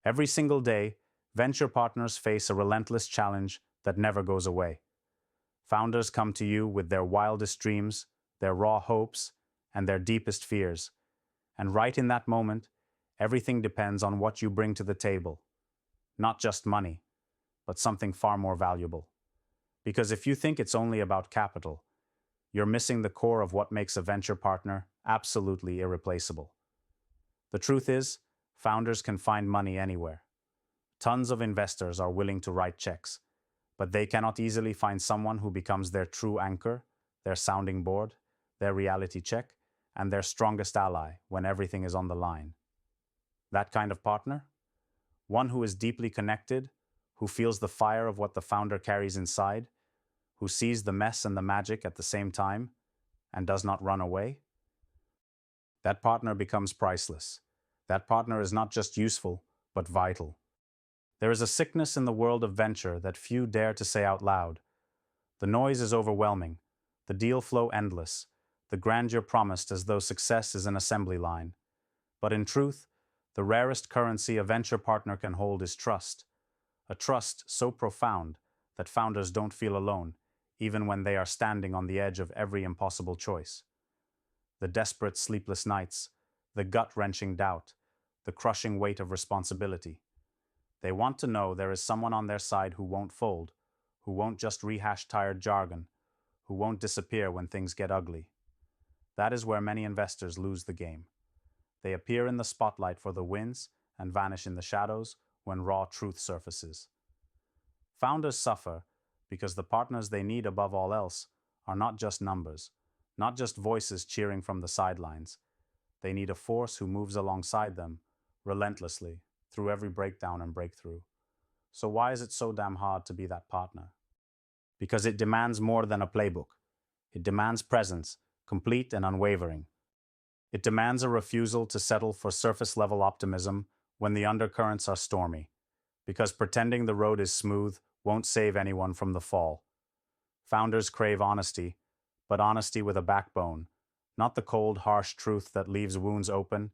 Every single day, venture partners face a relentless challenge that never goes away. Founders come to you with their wildest dreams, their raw hopes, and their deepest fears. And right in that moment, everything depends on what you bring to the table. Not just money, but something far more valuable. Because if you think it's only about capital, you're missing the core of what makes a venture partner absolutely irreplaceable. The truth is, founders can find money anywhere. Tons of investors are willing to write checks, but they cannot easily find someone who becomes their true anchor, their sounding board, their reality check, and their strongest ally when everything is on the line. That kind of partner? One who is deeply connected, who feels the fire of what the founder carries inside, who sees the mess and the magic at the same time, and does not run away? That partner becomes priceless. That partner is not just useful, but vital. There is a sickness in the world of venture that few dare to say out loud. The noise is overwhelming, the deal flow endless, the grandeur promised as though success is an assembly line. But in truth, the rarest currency a venture partner can hold is trust. A trust so profound that founders don't feel alone, even when they are standing on the edge of every impossible choice. The desperate sleepless nights, the gut-wrenching doubt, the crushing weight of responsibility. They want to know there is someone on their side who won't fold, who won't just rehash tired jargon, who won't disappear when things get ugly. That is where many investors lose the game. They appear in the spotlight for the wins and vanish in the shadows when raw truth surfaces. Founders suffer because the partners they need above all else are not just numbers, not just voices cheering from the sidelines. They need a force who moves alongside them, relentlessly, through every breakdown and breakthrough. So why is it so damn hard to be that partner? Because it demands more than a playbook. It demands presence, complete and unwavering. It demands a refusal to settle for surface-level optimism when the undercurrents are stormy, because pretending the road is smooth won't save anyone from the fall. Founders crave honesty, but honesty with a backbone, not the cold, harsh truth that leaves wounds open,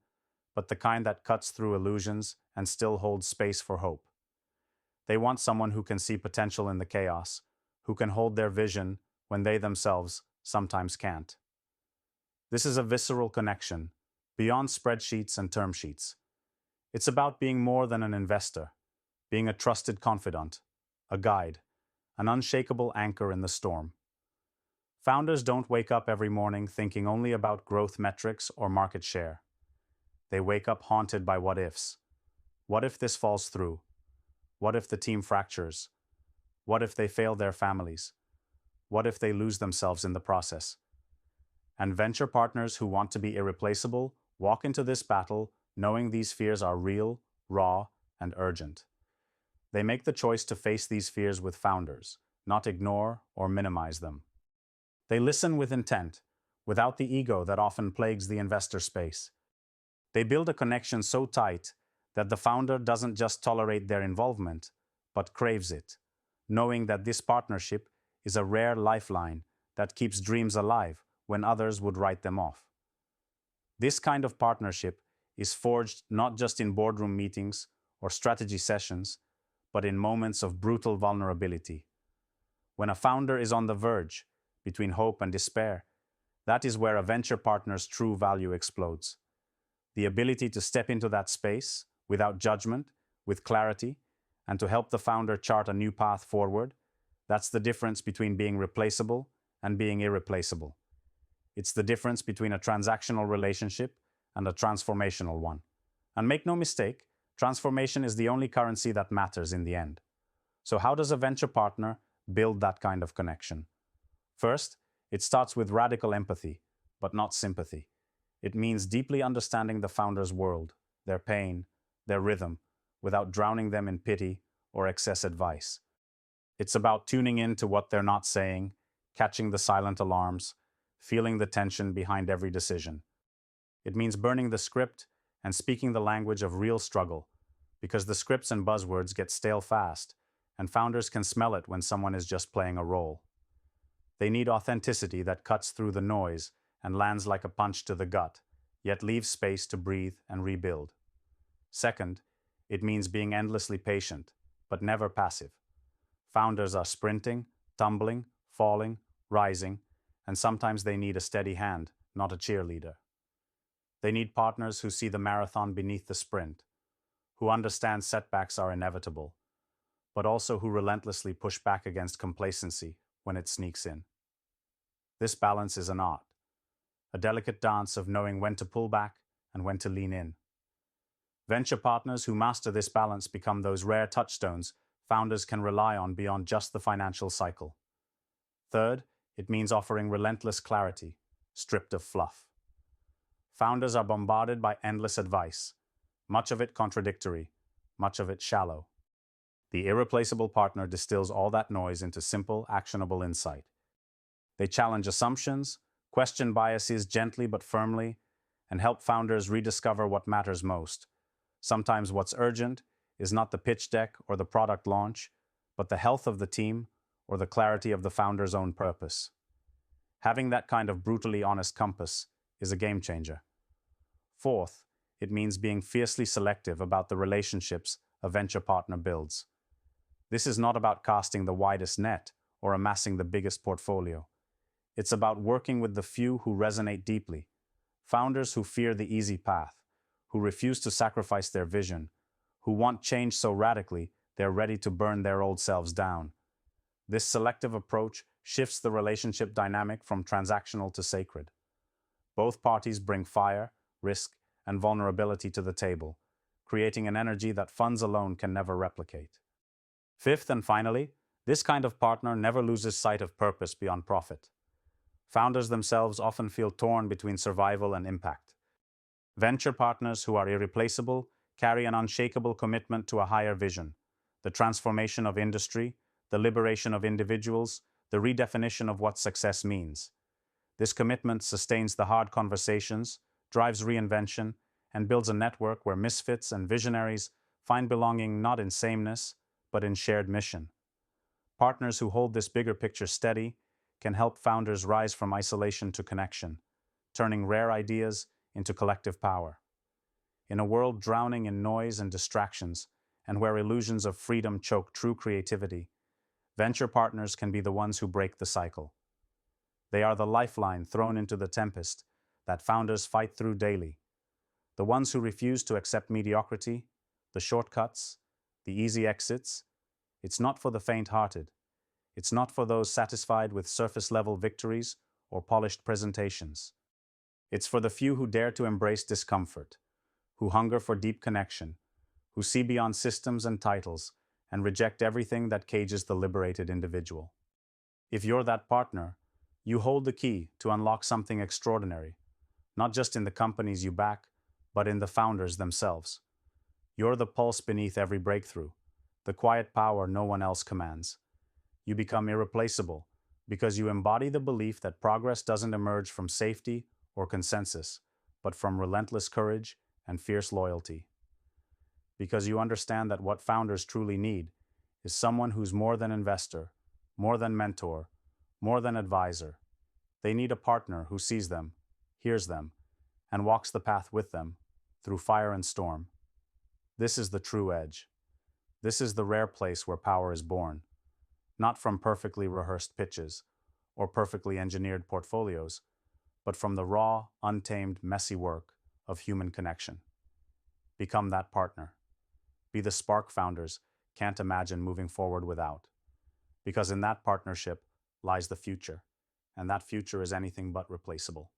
but the kind that cuts through illusions and still holds space for hope. They want someone who can see potential in the chaos, who can hold their vision when they themselves sometimes can't. This is a visceral connection, beyond spreadsheets and term sheets. It's about being more than an investor, being a trusted confidant, a guide, an unshakable anchor in the storm. Founders don't wake up every morning thinking only about growth metrics or market share. They wake up haunted by what ifs. What if this falls through? What if the team fractures? What if they fail their families? What if they lose themselves in the process? And venture partners who want to be irreplaceable walk into this battle knowing these fears are real, raw, and urgent. They make the choice to face these fears with founders, not ignore or minimize them. They listen with intent, without the ego that often plagues the investor space. They build a connection so tight that the founder doesn't just tolerate their involvement, but craves it, knowing that this partnership is a rare lifeline that keeps dreams alive when others would write them off. This kind of partnership is forged not just in boardroom meetings or strategy sessions, but in moments of brutal vulnerability. When a founder is on the verge, between hope and despair, that is where a venture partner's true value explodes. The ability to step into that space without judgment, with clarity, and to help the founder chart a new path forward, that's the difference between being replaceable and being irreplaceable. It's the difference between a transactional relationship and a transformational one. And make no mistake, transformation is the only currency that matters in the end. So how does a venture partner build that kind of connection? First, it starts with radical empathy, but not sympathy. It means deeply understanding the founder's world, their pain, their rhythm, without drowning them in pity or excess advice. It's about tuning in to what they're not saying, catching the silent alarms, feeling the tension behind every decision. It means burning the script and speaking the language of real struggle, because the scripts and buzzwords get stale fast, and founders can smell it when someone is just playing a role. They need authenticity that cuts through the noise and lands like a punch to the gut, yet leaves space to breathe and rebuild. Second, It means being endlessly patient, but never passive. Founders are sprinting, tumbling, falling, rising, and sometimes they need a steady hand, not a cheerleader. They need partners who see the marathon beneath the sprint, who understand setbacks are inevitable, but also who relentlessly push back against complacency when it sneaks in. This balance is an art, a delicate dance of knowing when to pull back and when to lean in. Venture partners who master this balance become those rare touchstones founders can rely on beyond just the financial cycle. Third, it means offering relentless clarity, stripped of fluff. Founders are bombarded by endless advice, much of it contradictory, much of it shallow. The irreplaceable partner distills all that noise into simple, actionable insight. They challenge assumptions, question biases gently but firmly, and help founders rediscover what matters most. Sometimes what's urgent is not the pitch deck or the product launch, but the health of the team or the clarity of the founder's own purpose. Having that kind of brutally honest compass is a game changer. Fourth, it means being fiercely selective about the relationships a venture partner builds. This is not about casting the widest net or amassing the biggest portfolio. It's about working with the few who resonate deeply, founders who fear the easy path, who refuse to sacrifice their vision, who want change so radically they're ready to burn their old selves down. This selective approach shifts the relationship dynamic from transactional to sacred. Both parties bring fire, risk, and vulnerability to the table, creating an energy that funds alone can never replicate. Fifth and finally, this kind of partner never loses sight of purpose beyond profit. Founders themselves often feel torn between survival and impact. Venture partners who are irreplaceable carry an unshakable commitment to a higher vision, the transformation of industry, the liberation of individuals, the redefinition of what success means. This commitment sustains the hard conversations, drives reinvention, and builds a network where misfits and visionaries find belonging not in sameness, but in shared mission. Partners who hold this bigger picture steady can help founders rise from isolation to connection, turning rare ideas into collective power. In a world drowning in noise and distractions, and where illusions of freedom choke true creativity, venture partners can be the ones who break the cycle. They are the lifeline thrown into the tempest that founders fight through daily, the ones who refuse to accept mediocrity, the shortcuts, the easy exits. It's not for the faint-hearted. It's not for those satisfied with surface-level victories or polished presentations. It's for the few who dare to embrace discomfort, who hunger for deep connection, who see beyond systems and titles and reject everything that cages the liberated individual. If you're that partner, you hold the key to unlock something extraordinary, not just in the companies you back, but in the founders themselves. You're the pulse beneath every breakthrough, the quiet power no one else commands. You become irreplaceable because you embody the belief that progress doesn't emerge from safety or consensus, but from relentless courage and fierce loyalty. Because you understand that what founders truly need is someone who's more than investor, more than mentor, more than advisor. They need a partner who sees them, hears them, and walks the path with them through fire and storm. This is the true edge. This is the rare place where power is born, not from perfectly rehearsed pitches or perfectly engineered portfolios, but from the raw, untamed, messy work of human connection. Become that partner. Be the spark founders can't imagine moving forward without. Because in that partnership lies the future, and that future is anything but replaceable.